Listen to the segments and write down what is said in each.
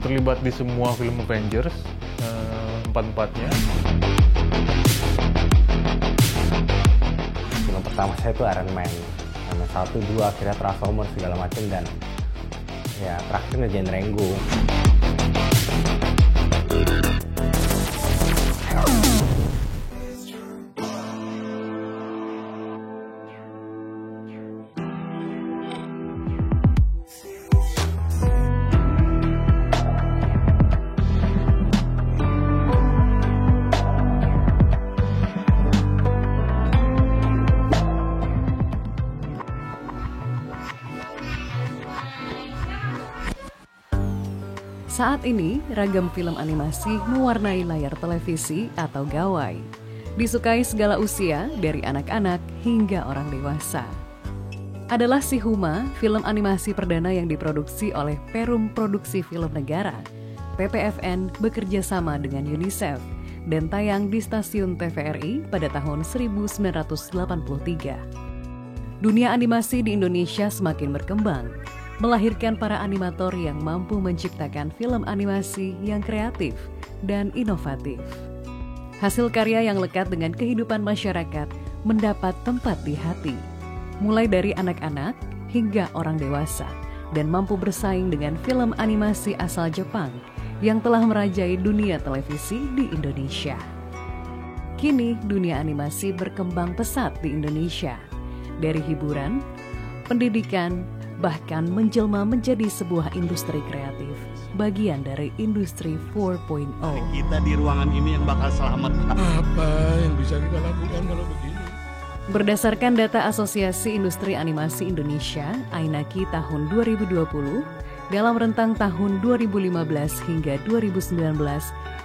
terlibat di semua film Avengers, empat-empatnya. Film pertama saya itu Iron Man. Iron Man 1, 2, akhirnya Transformers segala macam, dan ya terakhir ngerjain Rango. Saat ini, ragam film animasi mewarnai layar televisi atau gawai. Disukai segala usia, dari anak-anak hingga orang dewasa. Adalah Si Huma, film animasi perdana yang diproduksi oleh Perum Produksi Film Negara, PPFN, bekerja sama dengan UNICEF, dan tayang di stasiun TVRI pada tahun 1983. Dunia animasi di Indonesia semakin berkembang, melahirkan para animator yang mampu menciptakan film animasi yang kreatif dan inovatif. Hasil karya yang lekat dengan kehidupan masyarakat mendapat tempat di hati, mulai dari anak-anak hingga orang dewasa, dan mampu bersaing dengan film animasi asal Jepang yang telah merajai dunia televisi di Indonesia. Kini, dunia animasi berkembang pesat di Indonesia, dari hiburan, pendidikan, bahkan menjelma menjadi sebuah industri kreatif, bagian dari industri 4.0. Kita di ruangan ini yang bakal selamat. Apa yang bisa kita lakukan kalau begini? Berdasarkan data Asosiasi Industri Animasi Indonesia, AINAKI tahun 2020, dalam rentang tahun 2015 hingga 2019,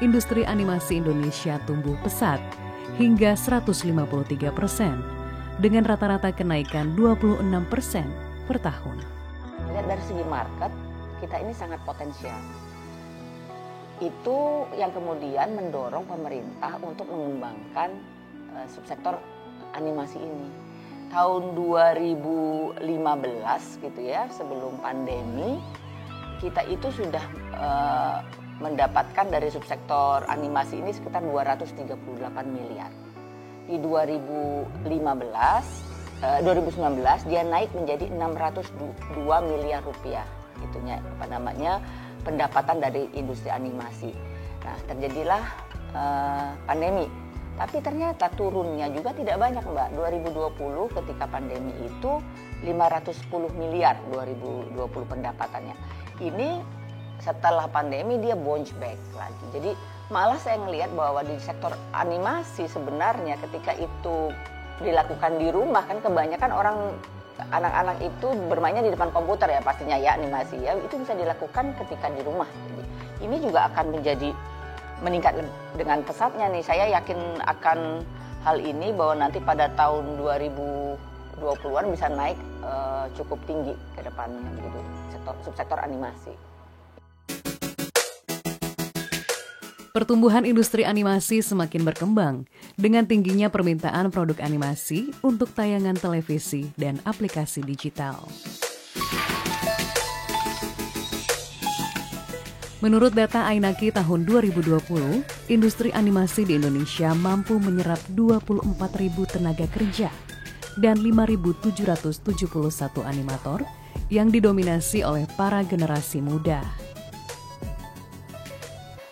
industri animasi Indonesia tumbuh pesat hingga 153%, dengan rata-rata kenaikan 26% per tahun. Lihat dari segi market, kita ini sangat potensial. Itu yang kemudian mendorong pemerintah untuk mengembangkan subsektor animasi ini. Tahun 2015 gitu ya, sebelum pandemi, kita itu sudah mendapatkan dari subsektor animasi ini sekitar 238 miliar. Di 2019 dia naik menjadi 602 miliar rupiah, itunya pendapatan dari industri animasi. Nah, terjadilah pandemi, tapi ternyata turunnya juga tidak banyak, Mbak. 2020 ketika pandemi itu 510 miliar 2020 pendapatannya. Ini setelah pandemi dia bounce back lagi. Jadi malah saya ngelihat bahwa di sektor animasi sebenarnya ketika itu dilakukan di rumah, kan kebanyakan anak-anak itu bermainnya di depan komputer ya pastinya ya, animasi ya itu bisa dilakukan ketika di rumah. Jadi ini juga akan meningkat dengan pesatnya nih. Saya yakin akan hal ini bahwa nanti pada tahun 2020-an bisa naik cukup tinggi ke depannya begitu subsektor animasi. Pertumbuhan industri animasi semakin berkembang dengan tingginya permintaan produk animasi untuk tayangan televisi dan aplikasi digital. Menurut data AINAKI tahun 2020, industri animasi di Indonesia mampu menyerap 24.000 tenaga kerja dan 5.771 animator yang didominasi oleh para generasi muda.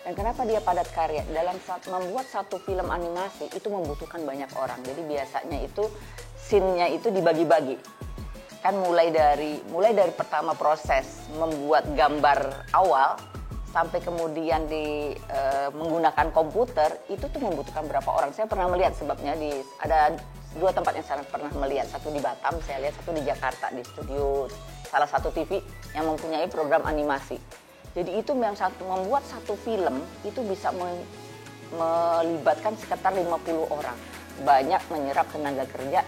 Dan kenapa dia padat karya? Dalam membuat satu film animasi itu membutuhkan banyak orang. Jadi biasanya itu scene-nya itu dibagi-bagi. Kan mulai dari pertama proses membuat gambar awal sampai kemudian menggunakan komputer itu tuh membutuhkan berapa orang. Saya pernah melihat sebabnya ada dua tempat yang saya pernah melihat. Satu di Batam, saya lihat satu di Jakarta di studio salah satu TV yang mempunyai program animasi. Jadi itu membuat satu film itu bisa melibatkan sekitar 50 orang. Banyak menyerap tenaga kerja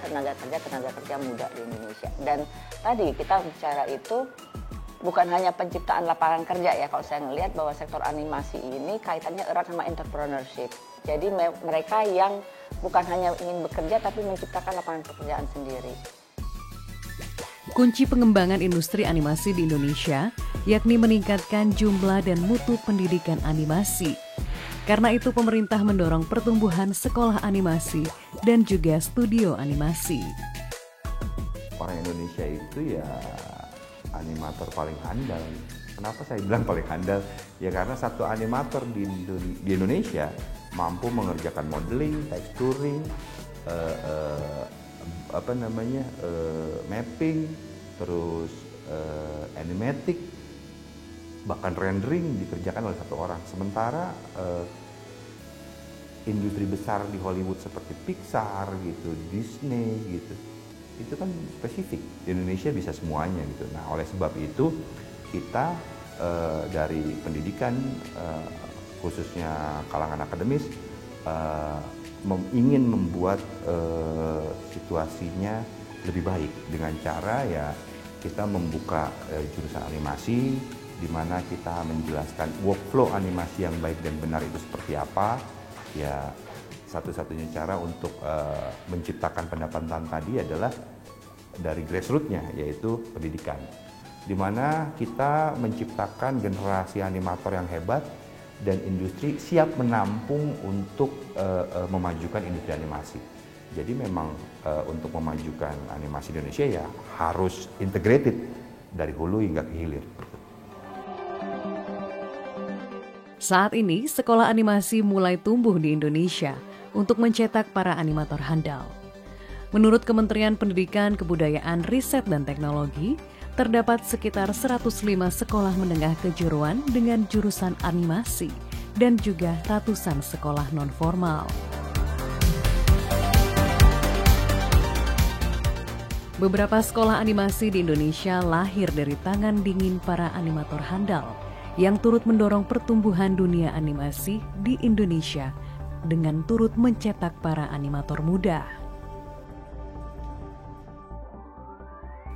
muda di Indonesia. Dan tadi kita bicara itu bukan hanya penciptaan lapangan kerja ya. Kalau saya melihat bahwa sektor animasi ini kaitannya erat sama entrepreneurship. Jadi mereka yang bukan hanya ingin bekerja tapi menciptakan lapangan pekerjaan sendiri. Kunci pengembangan industri animasi di Indonesia yakni meningkatkan jumlah dan mutu pendidikan animasi. Karena itu pemerintah mendorong pertumbuhan sekolah animasi dan juga studio animasi. Orang Indonesia itu ya animator paling handal. Kenapa saya bilang paling handal? Ya karena satu animator di Indonesia mampu mengerjakan modeling, texturing, mapping, terus animatic, bahkan rendering dikerjakan oleh satu orang. Sementara industri besar di Hollywood seperti Pixar gitu, Disney gitu, itu kan spesifik. Di Indonesia bisa semuanya gitu. Nah, oleh sebab itu kita dari pendidikan khususnya kalangan akademis ingin membuat situasinya lebih baik dengan cara ya kita membuka jurusan animasi di mana kita menjelaskan workflow animasi yang baik dan benar itu seperti apa. Ya satu-satunya cara untuk menciptakan pendapatan tadi adalah dari grassroots-nya, yaitu pendidikan. Di mana kita menciptakan generasi animator yang hebat dan industri siap menampung untuk memajukan industri animasi. Jadi memang untuk memajukan animasi di Indonesia ya harus integrated dari hulu hingga ke hilir. Saat ini, sekolah animasi mulai tumbuh di Indonesia untuk mencetak para animator handal. Menurut Kementerian Pendidikan, Kebudayaan, Riset, dan Teknologi, terdapat sekitar 105 sekolah menengah kejuruan dengan jurusan animasi dan juga ratusan sekolah non-formal. Beberapa sekolah animasi di Indonesia lahir dari tangan dingin para animator handal yang turut mendorong pertumbuhan dunia animasi di Indonesia dengan turut mencetak para animator muda.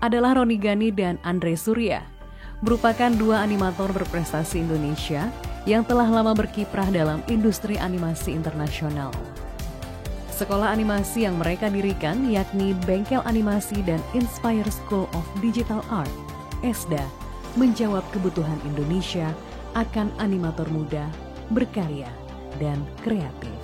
Adalah Roni Ghani dan Andre Surya, merupakan dua animator berprestasi Indonesia yang telah lama berkiprah dalam industri animasi internasional. Sekolah animasi yang mereka dirikan yakni Bengkel Animasi dan Inspire School of Digital Art, ESDA, menjawab kebutuhan Indonesia akan animator muda, berkarya, dan kreatif.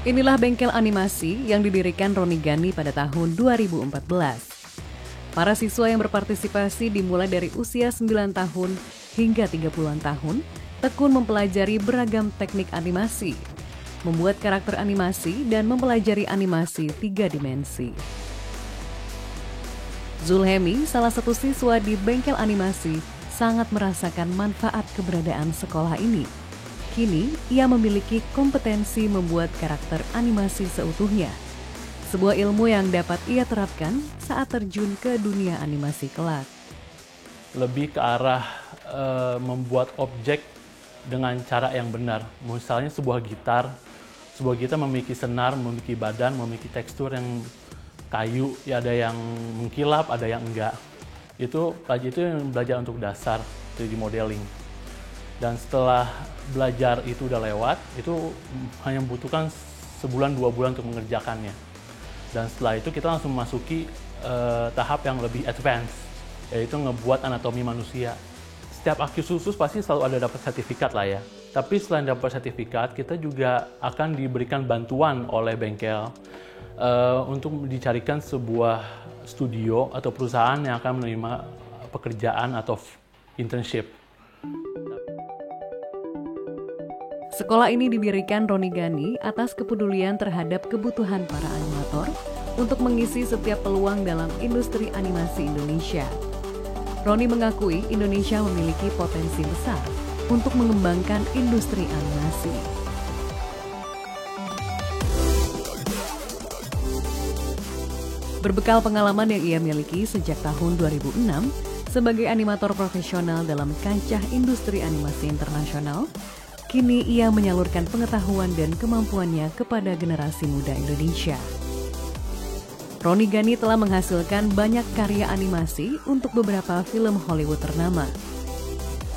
Inilah bengkel animasi yang didirikan Roni Ghani pada tahun 2014. Para siswa yang berpartisipasi dimulai dari usia 9 tahun hingga 30-an tahun, tekun mempelajari beragam teknik animasi, membuat karakter animasi dan mempelajari animasi 3 dimensi. Zulhemi, salah satu siswa di bengkel animasi, sangat merasakan manfaat keberadaan sekolah ini. Kini, ia memiliki kompetensi membuat karakter animasi seutuhnya. Sebuah ilmu yang dapat ia terapkan saat terjun ke dunia animasi kelak. Lebih ke arah membuat objek dengan cara yang benar. Misalnya sebuah gitar memiliki senar, memiliki badan, memiliki tekstur yang kayu, ya ada yang mengkilap, ada yang enggak. Itu yang belajar untuk dasar 3D modeling. Dan setelah belajar itu udah lewat, itu hanya membutuhkan sebulan 2 bulan untuk mengerjakannya. Dan setelah itu kita langsung memasuki tahap yang lebih advance, yaitu ngebuat anatomi manusia. Setiap Acusus pasti selalu ada dapat sertifikat lah ya. Tapi selain dapat sertifikat, kita juga akan diberikan bantuan oleh bengkel untuk dicarikan sebuah studio atau perusahaan yang akan menerima pekerjaan atau internship. Sekolah ini didirikan Roni Ghani atas kepedulian terhadap kebutuhan para animator untuk mengisi setiap peluang dalam industri animasi Indonesia. Roni mengakui Indonesia memiliki potensi besar untuk mengembangkan industri animasi. Berbekal pengalaman yang ia miliki sejak tahun 2006 sebagai animator profesional dalam kancah industri animasi internasional, kini ia menyalurkan pengetahuan dan kemampuannya kepada generasi muda Indonesia. Roni Ghani telah menghasilkan banyak karya animasi untuk beberapa film Hollywood ternama.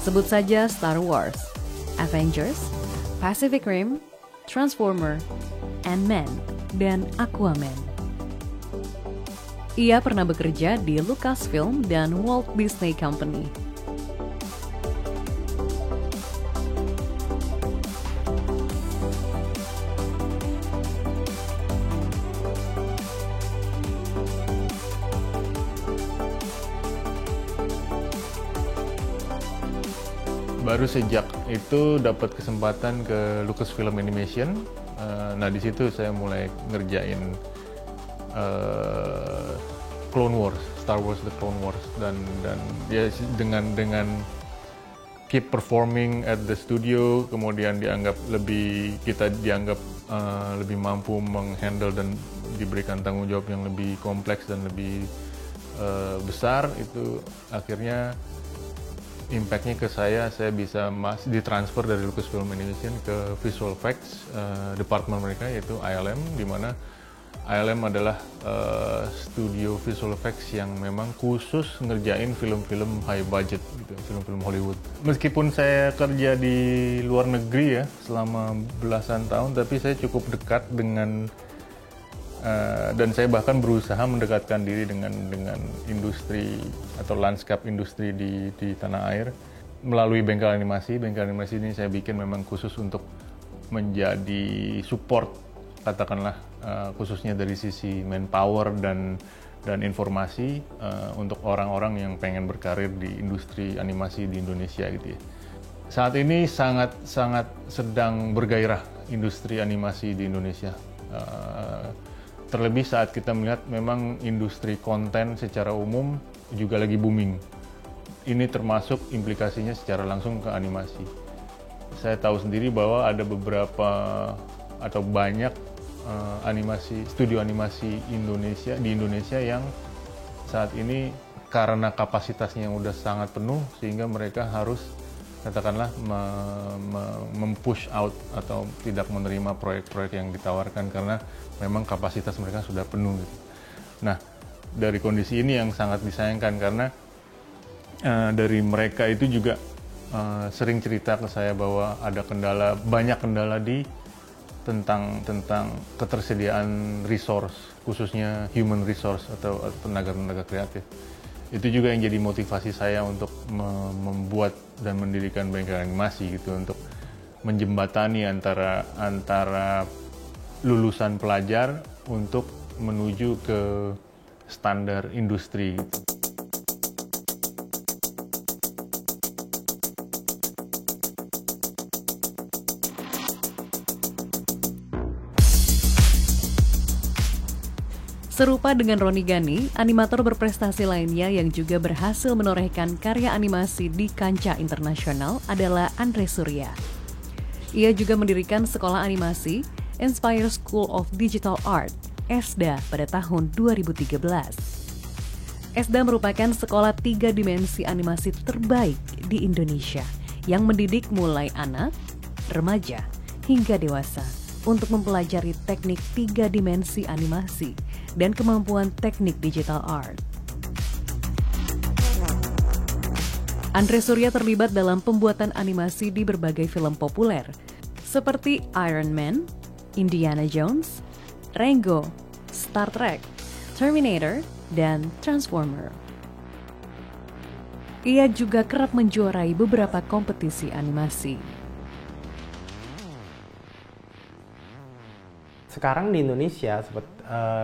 Sebut saja Star Wars, Avengers, Pacific Rim, Transformer, Ant-Man, dan Aquaman. Ia pernah bekerja di Lucasfilm dan Walt Disney Company. Baru sejak itu dapat kesempatan ke Lucasfilm Animation. Nah di situ saya mulai ngerjain Clone Wars, Star Wars The Clone Wars, dan ya dengan keep performing at the studio, kemudian kita dianggap lebih mampu menghandle dan diberikan tanggung jawab yang lebih kompleks dan lebih besar. Itu akhirnya impact-nya ke saya bisa ditransfer dari Lucasfilm Animation ke Visual Effects department mereka, yaitu ILM, di mana ILM adalah studio visual effects yang memang khusus ngerjain film-film high budget, gitu, film-film Hollywood. Meskipun saya kerja di luar negeri ya selama belasan tahun, tapi saya cukup dekat dengan dan saya bahkan berusaha mendekatkan diri dengan industri atau lanskap industri di tanah air melalui bengkel animasi. Bengkel animasi ini saya bikin memang khusus untuk menjadi support, katakanlah khususnya dari sisi manpower dan informasi untuk orang-orang yang pengen berkarir di industri animasi di Indonesia gitu ya. Saat ini sangat sedang bergairah industri animasi di Indonesia. Terlebih saat kita melihat memang industri konten secara umum juga lagi booming. Ini termasuk implikasinya secara langsung ke animasi. Saya tahu sendiri bahwa ada beberapa atau banyak studio animasi di Indonesia yang saat ini karena kapasitasnya yang udah sangat penuh sehingga mereka harus katakanlah mempush out atau tidak menerima proyek-proyek yang ditawarkan karena memang kapasitas mereka sudah penuh gitu. Nah, dari kondisi ini yang sangat disayangkan karena dari mereka itu juga sering cerita ke saya bahwa ada banyak kendala tentang ketersediaan resource, khususnya human resource atau tenaga kreatif. Itu juga yang jadi motivasi saya untuk membuat dan mendirikan bengkel animasi gitu, untuk menjembatani antara lulusan pelajar untuk menuju ke standar industri. Serupa dengan Roni Ghani, animator berprestasi lainnya yang juga berhasil menorehkan karya animasi di kancah internasional adalah Andre Surya. Ia juga mendirikan sekolah animasi Inspire School of Digital Art, ESDA, pada tahun 2013. ESDA merupakan sekolah 3 dimensi animasi terbaik di Indonesia yang mendidik mulai anak, remaja, hingga dewasa untuk mempelajari teknik 3 dimensi animasi dan kemampuan teknik digital art. Andre Surya terlibat dalam pembuatan animasi di berbagai film populer seperti Iron Man, Indiana Jones, Rango, Star Trek, Terminator, dan Transformer. Ia juga kerap menjuarai beberapa kompetisi animasi. Sekarang di Indonesia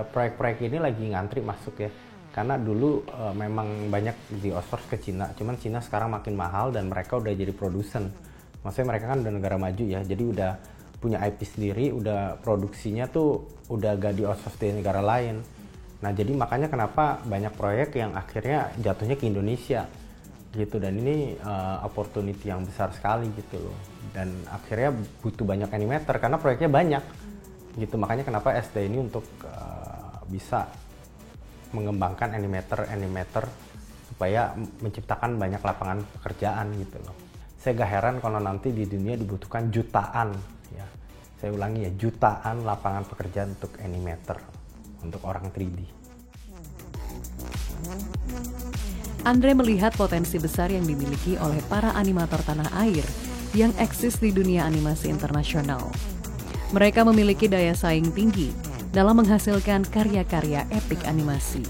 proyek-proyek ini lagi ngantri masuk ya, karena dulu memang banyak di outsource ke Cina, cuman Cina sekarang makin mahal dan mereka udah jadi produsen. Maksudnya mereka kan udah negara maju ya, jadi udah punya IP sendiri, udah produksinya tuh udah gak di outsource di negara lain. Nah jadi makanya kenapa banyak proyek yang akhirnya jatuhnya ke Indonesia gitu, dan ini opportunity yang besar sekali gitu loh, dan akhirnya butuh banyak animator karena proyeknya banyak gitu. Makanya kenapa SD ini untuk bisa mengembangkan animator supaya menciptakan banyak lapangan pekerjaan gitu loh. Saya gak heran kalau nanti di dunia dibutuhkan jutaan, ya. Saya ulangi ya, jutaan lapangan pekerjaan untuk animator, untuk orang 3D. Andre melihat potensi besar yang dimiliki oleh para animator tanah air yang eksis di dunia animasi internasional. Mereka memiliki daya saing tinggi dalam menghasilkan karya-karya epik animasi.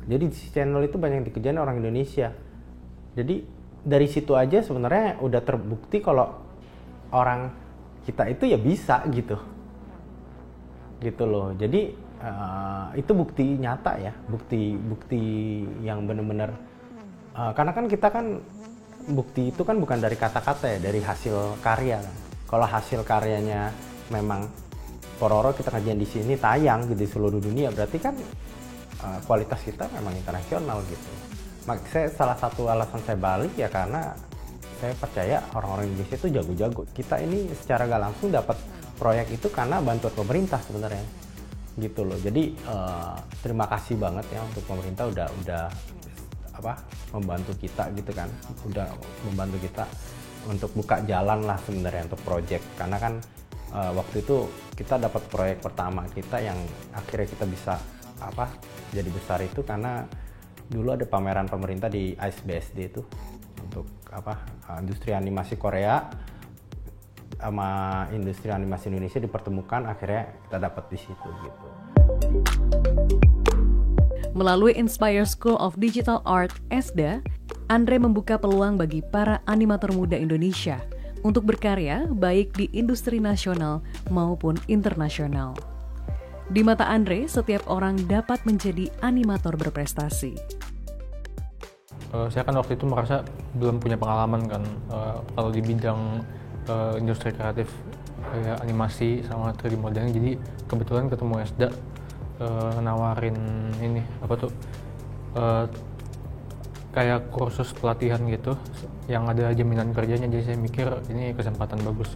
Jadi di channel itu banyak yang dikerjain orang Indonesia. Jadi dari situ aja sebenarnya udah terbukti kalau orang kita itu ya bisa gitu. Gitu loh. Jadi itu bukti nyata ya, bukti yang benar-benar karena kan kita kan bukti itu kan bukan dari kata-kata ya, dari hasil karya kan. Kalau hasil karyanya memang Pororo kita kajian di sini tayang di seluruh dunia, berarti kan kualitas kita memang internasional gitu. Saya salah satu alasan saya balik ya karena saya percaya orang-orang Indonesia itu jago-jago. Kita ini secara gak langsung dapat proyek itu karena bantuan pemerintah sebenarnya, gitu loh. Jadi terima kasih banget ya untuk pemerintah udah membantu kita gitu kan, udah membantu kita untuk buka jalan lah sebenarnya untuk proyek. Karena kan waktu itu kita dapat proyek pertama kita yang akhirnya kita bisa jadi besar itu karena dulu ada pameran pemerintah di ISBSD itu untuk industri animasi Korea sama industri animasi Indonesia dipertemukan, akhirnya kita dapat di situ gitu. Melalui Inspire School of Digital Art (ESDA), Andre membuka peluang bagi para animator muda Indonesia untuk berkarya baik di industri nasional maupun internasional. Di mata Andre, setiap orang dapat menjadi animator berprestasi. Saya kan waktu itu merasa belum punya pengalaman kan kalau di bidang industri kreatif kayak animasi sama 3D modeling. Jadi kebetulan ketemu ESDA nawarin ini kayak kursus pelatihan gitu yang ada jaminan kerjanya. Jadi saya mikir ini kesempatan bagus.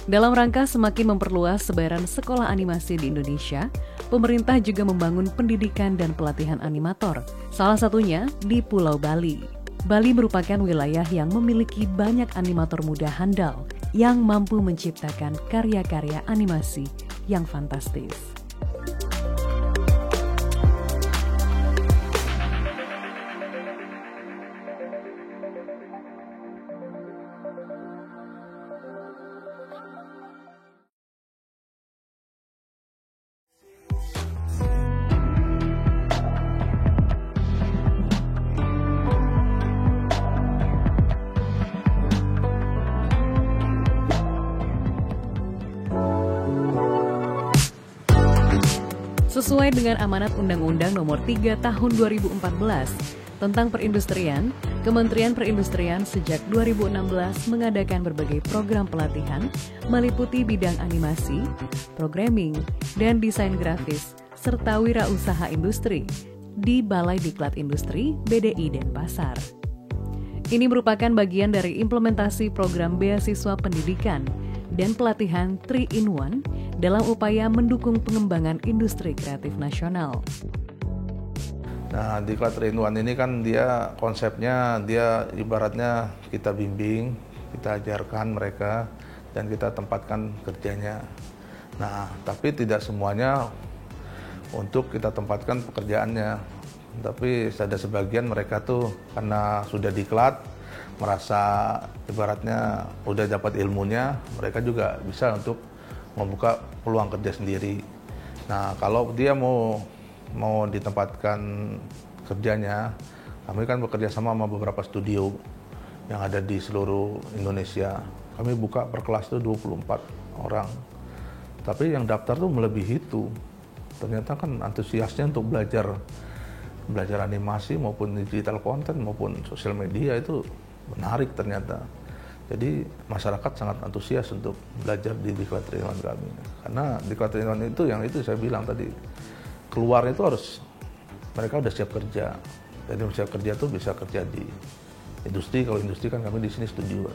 Dalam rangka semakin memperluas sebaran sekolah animasi di Indonesia, pemerintah juga membangun pendidikan dan pelatihan animator, salah satunya di Pulau Bali. Bali merupakan wilayah yang memiliki banyak animator muda handal yang mampu menciptakan karya-karya animasi yang fantastis. Sesuai dengan amanat Undang-Undang Nomor 3 Tahun 2014 tentang perindustrian, Kementerian Perindustrian sejak 2016 mengadakan berbagai program pelatihan meliputi bidang animasi, programming, dan desain grafis, serta wirausaha industri di Balai Diklat Industri, BDI Denpasar. Ini merupakan bagian dari implementasi program beasiswa pendidikan dan pelatihan 3-in-1 dalam upaya mendukung pengembangan industri kreatif nasional. Nah, Diklat 3-in-1 ini kan dia konsepnya, dia ibaratnya kita bimbing, kita ajarkan mereka, dan kita tempatkan kerjanya. Nah, tapi tidak semuanya untuk kita tempatkan pekerjaannya. Tapi ada sebagian mereka tuh karena sudah diklat, merasa ibaratnya udah dapat ilmunya, mereka juga bisa untuk membuka peluang kerja sendiri. Nah, kalau dia mau ditempatkan kerjanya, kami kan bekerja sama beberapa studio yang ada di seluruh Indonesia. Kami buka per kelas itu 24 orang. Tapi yang daftar tuh melebihi itu. Ternyata kan antusiasnya untuk belajar animasi maupun digital content maupun sosial media itu menarik ternyata. Jadi masyarakat sangat antusias untuk belajar di Diklat 3-in-1 kami. Karena Diklat 3-in-1 itu yang itu saya bilang tadi, keluar itu harus mereka udah siap kerja. Jadi siap kerja tuh bisa kerja di industri. Kalau industri kan kami di sini studio,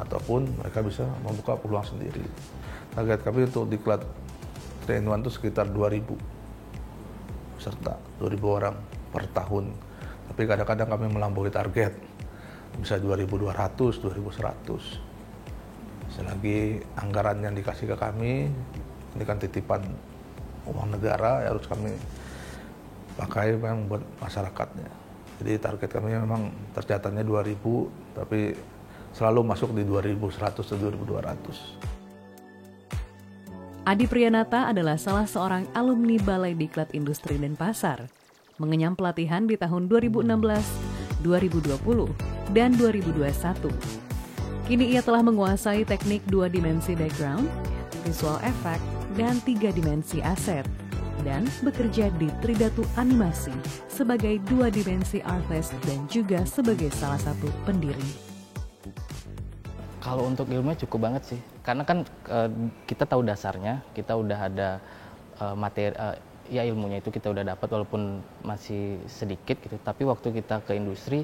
ataupun mereka bisa membuka peluang sendiri. Target kami untuk Diklat 3-in-1 itu sekitar 2.000 peserta, 2.000 orang per tahun. Tapi kadang-kadang kami melampaui target, bisa 2.200, 2.100. Selagi anggaran yang dikasih ke kami, ini kan titipan uang negara, harus kami pakai memang buat masyarakatnya. Jadi target kami memang tercatatnya 2.000, tapi selalu masuk di 2.100 atau 2.200. Adi Priyanata adalah salah seorang alumni Balai Diklat Industri dan Pasar. Mengenyam pelatihan di tahun 2016, 2020, dan 2021. Kini ia telah menguasai teknik 2 dimensi background, visual effect, dan 3 dimensi aset. Dan bekerja di Tridatu Animasi sebagai 2 dimensi artist dan juga sebagai salah satu pendiri. Kalau untuk ilmunya cukup banget sih, karena kan kita tahu dasarnya, kita udah ada materi, ya ilmunya itu kita udah dapat walaupun masih sedikit gitu. Tapi waktu kita ke industri,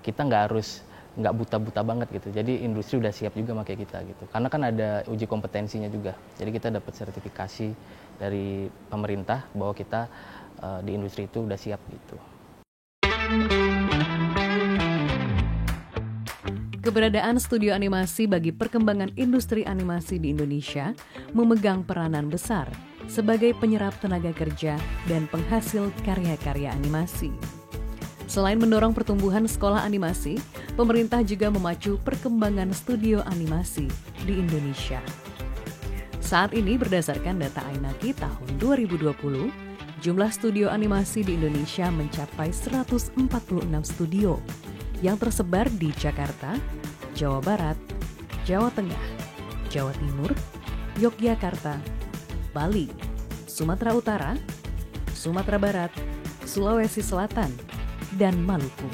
kita nggak buta-buta banget gitu. Jadi industri udah siap juga pakai kita gitu. Karena kan ada uji kompetensinya juga. Jadi kita dapat sertifikasi dari pemerintah bahwa kita di industri itu udah siap gitu. Keberadaan studio animasi bagi perkembangan industri animasi di Indonesia memegang peranan besar sebagai penyerap tenaga kerja dan penghasil karya-karya animasi. Selain mendorong pertumbuhan sekolah animasi, pemerintah juga memacu perkembangan studio animasi di Indonesia. Saat ini berdasarkan data Ainaki tahun 2020, jumlah studio animasi di Indonesia mencapai 146 studio yang tersebar di Jakarta, Jawa Barat, Jawa Tengah, Jawa Timur, Yogyakarta, Bali, Sumatera Utara, Sumatera Barat, Sulawesi Selatan, dan Maluku.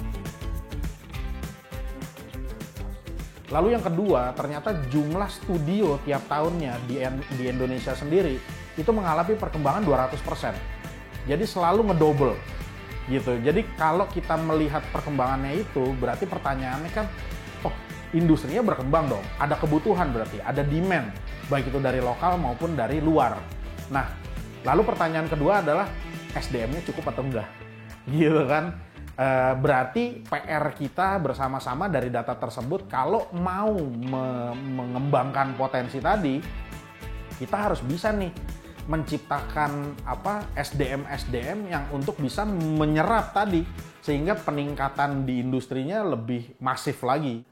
Lalu yang kedua, ternyata jumlah studio tiap tahunnya di Indonesia sendiri itu mengalami perkembangan 200%. Jadi selalu ngedouble. Gitu. Jadi kalau kita melihat perkembangannya itu, berarti pertanyaannya kan, oh industrinya berkembang dong, ada kebutuhan berarti, ada demand, baik itu dari lokal maupun dari luar. Nah, lalu pertanyaan kedua adalah SDM-nya cukup atau enggak? Gitu kan? Berarti PR kita bersama-sama dari data tersebut, kalau mau mengembangkan potensi tadi, kita harus bisa nih menciptakan SDM yang untuk bisa menyerap tadi sehingga peningkatan di industrinya lebih masif lagi.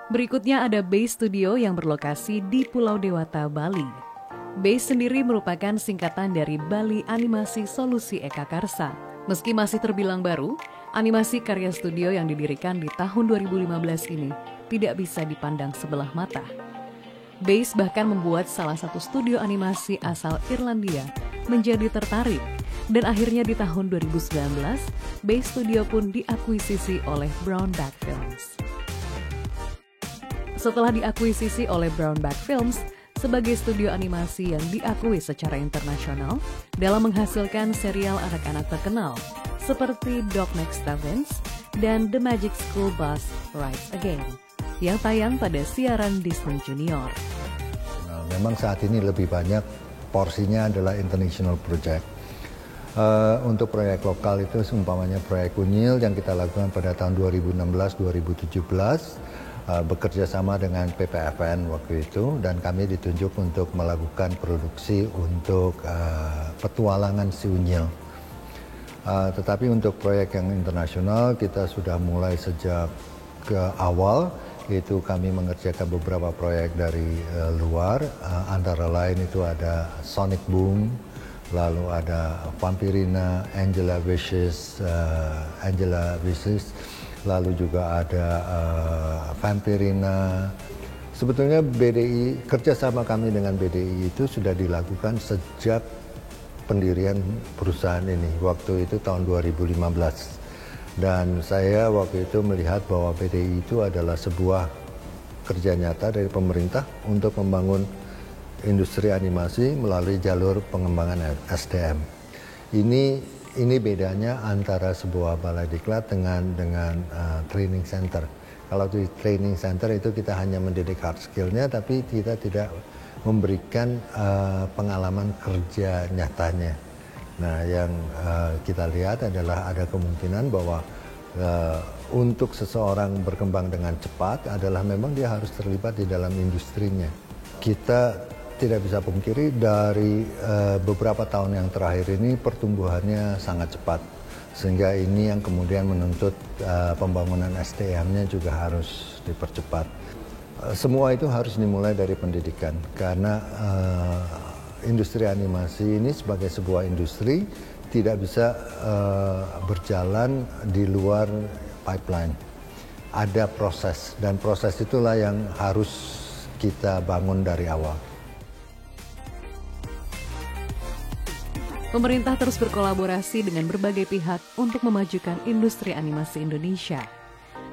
Berikutnya ada Base Studio yang berlokasi di Pulau Dewata, Bali. Base sendiri merupakan singkatan dari Bali Animasi Solusi Eka Karsa. Meski masih terbilang baru, animasi karya studio yang didirikan di tahun 2015 ini tidak bisa dipandang sebelah mata. Base bahkan membuat salah satu studio animasi asal Irlandia menjadi tertarik, dan akhirnya di tahun 2019, Base Studio pun diakuisisi oleh Brownback Films. Setelah diakuisisi oleh Brownback Films sebagai studio animasi yang diakui secara internasional dalam menghasilkan serial anak-anak terkenal seperti Dog Next Stevens dan The Magic School Bus Rides Again, yang tayang pada siaran Disney Junior. Memang saat ini lebih banyak porsinya adalah international project. Untuk proyek lokal itu seumpamanya proyek Unyil yang kita lakukan pada tahun 2016-2017, bekerja sama dengan PPFN waktu itu, dan kami ditunjuk untuk melakukan produksi untuk petualangan si Unyil. Tetapi untuk proyek yang internasional kita sudah mulai sejak ke awal. Itu kami mengerjakan beberapa proyek dari luar, antara lain itu ada Sonic Boom, lalu ada Vampirina, Angela Wishes, lalu juga ada Vampirina. Sebetulnya BDI, kerjasama kami dengan BDI itu sudah dilakukan sejak pendirian perusahaan ini, waktu itu tahun 2015. Dan saya waktu itu melihat bahwa BDI itu adalah sebuah kerja nyata dari pemerintah untuk membangun industri animasi melalui jalur pengembangan SDM. Ini bedanya antara sebuah balai diklat dengan training center. Kalau di training center itu kita hanya mendidik hard skill-nya, tapi kita tidak memberikan pengalaman kerja nyatanya. Nah, yang kita lihat adalah ada kemungkinan bahwa untuk seseorang berkembang dengan cepat adalah memang dia harus terlibat di dalam industrinya. Kita tidak bisa pungkiri dari beberapa tahun yang terakhir ini pertumbuhannya sangat cepat. Sehingga ini yang kemudian menuntut pembangunan SDM-nya juga harus dipercepat. Semua itu harus dimulai dari pendidikan, karena industri animasi ini sebagai sebuah industri tidak bisa berjalan di luar pipeline. Ada proses, dan proses itulah yang harus kita bangun dari awal. Pemerintah terus berkolaborasi dengan berbagai pihak untuk memajukan industri animasi Indonesia.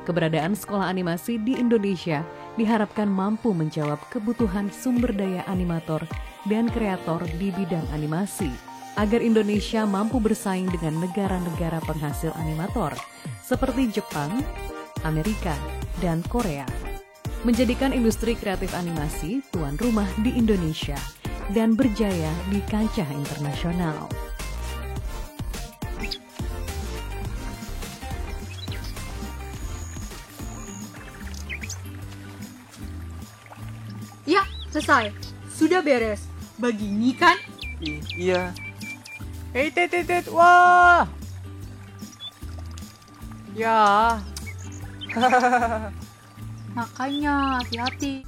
Keberadaan sekolah animasi di Indonesia diharapkan mampu menjawab kebutuhan sumber daya animator dan kreator di bidang animasi, agar Indonesia mampu bersaing dengan negara-negara penghasil animator seperti Jepang, Amerika, dan Korea. Menjadikan industri kreatif animasi tuan rumah di Indonesia dan berjaya di kancah internasional. Ya, selesai. Sudah beres. Begini kan? Iya. Hei, tet, wah. Ya. Makanya hati-hati.